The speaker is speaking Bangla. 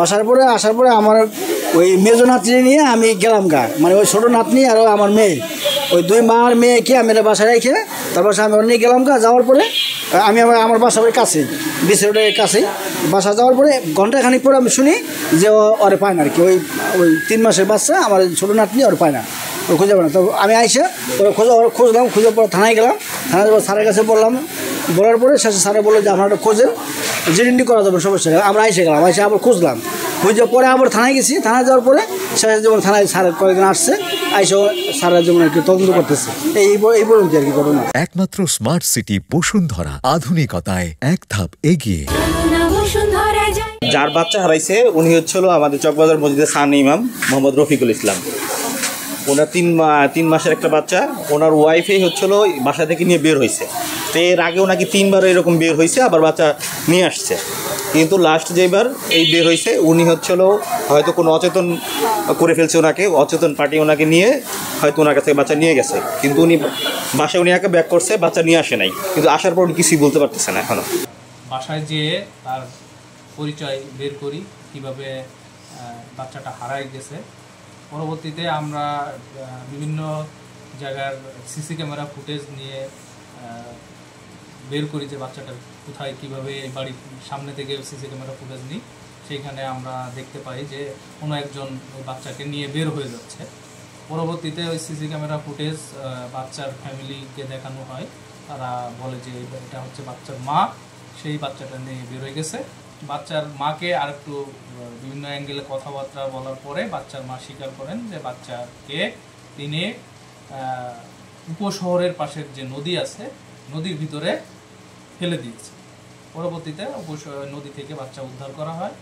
আসার পরে আমার ওই মেজো নাতনি নিয়ে আমি গেলাম গা, মানে ওই ছোটো নাতনি আর আমার মেয়ে, ওই দুই মা আর মেয়েকে আমি বাসায় রেখে তারপর আমি ওর নিয়ে গেলাম গা। যাওয়ার পরে আমি আমার বাসা ওই কাছেই, বিসি রোডের কাছেই বাসা। যাওয়ার পরে ঘন্টাখানিক পরে আমি শুনি যে ওরে পায় না আর কি, ওই 3 মাসের বাচ্চা আমার ছোটো নাতনি ওর পায় না, ও খুঁজে পায় না। তো আমি আইসে ওরা খুঁজলাম, খুঁজে পরে থানায় গেলাম। থানায় যাবো স্যারের কাছে বলার পরে শেষে স্যারে বললো যে আপনারা খোঁজেন, জিডি করা যাবে, সমস্যা নেই। আমরা আইসে গেলাম, আইসে আবার খুঁজলাম, খুঁজে পরে আবার থানায় গেছি। থানায় যাওয়ার পরে শেষে যেমন থানায় স্যার কয়েকদিন আসছে, আইসে স্যারের যেমন আর কি তদন্ত করতেছে। এই পর্যন্ত আর কি ঘটনা। একমাত্র স্মার্ট সিটি বসুন্ধরা, আধুনিকতায় এক ধাপ এগিয়ে। যার বাচ্চা হারাইছে উনি হচ্ছিল আমাদের চকবাজার মসজিদের সামনে ইমাম মোহাম্মদ রফিকুল ইসলাম। ওনার 3 মাসের একটা বাচ্চা, ওনার ওয়াইফেই হচ্ছিল বাসা থেকে নিয়ে বের হয়েছে। তো এর আগেও নাকি 3বার এরকম বের হয়েছে, আবার বাচ্চা নিয়ে আসছে। কিন্তু লাস্ট যেবার এই বের হয়েছে উনি হচ্ছিল হয়তো কোনো অচেতন করে ফেলছে ওনাকে, অচেতন পার্টি ওনাকে নিয়ে হয়তো ওনার কাছ থেকে বাচ্চা নিয়ে গেছে। কিন্তু উনি বাসায় উনি একা ব্যাক করছে, বাচ্চা নিয়ে আসে নাই। কিন্তু আসার পর উনি কিছুই বলতে পারতেছে না এখনও। বাসায় যেয়ে তার পরিচয় বের করি কীভাবে বাচ্চাটা হারায় গেছে। পরবর্তীতে আমরা বিভিন্ন জায়গার সিসি ক্যামেরা ফুটেজ নিয়ে বের করি যে বাচ্চাটার কোথায় কীভাবে বাড়ির সামনে থেকে সিসি ক্যামেরা ফুটেজ নিই। সেইখানে আমরা দেখতে পাই যে কোনো একজন ওই বাচ্চাকে নিয়ে বের হয়ে যাচ্ছে। পরবর্তীতে ওই সিসি ক্যামেরা ফুটেজ বাচ্চার ফ্যামিলিকে দেখানো হয়। তারা বলে যে এটা হচ্ছে বাচ্চার মা, সেই বাচ্চাটা নিয়ে বের হয়ে গেছে। বাচ্চার মাকে আর একটু বিভিন্ন অ্যাঙ্গেলে কথাবার্তা বলার পরে বাচ্চার মা স্বীকার করেন যে বাচ্চাকে তিনি উপশহরের পাশের যে নদী আছে, নদীর ভিতরে ফেলে দিয়েছে। পরবর্তীতে নদী থেকে বাচ্চা উদ্ধার করা হয়।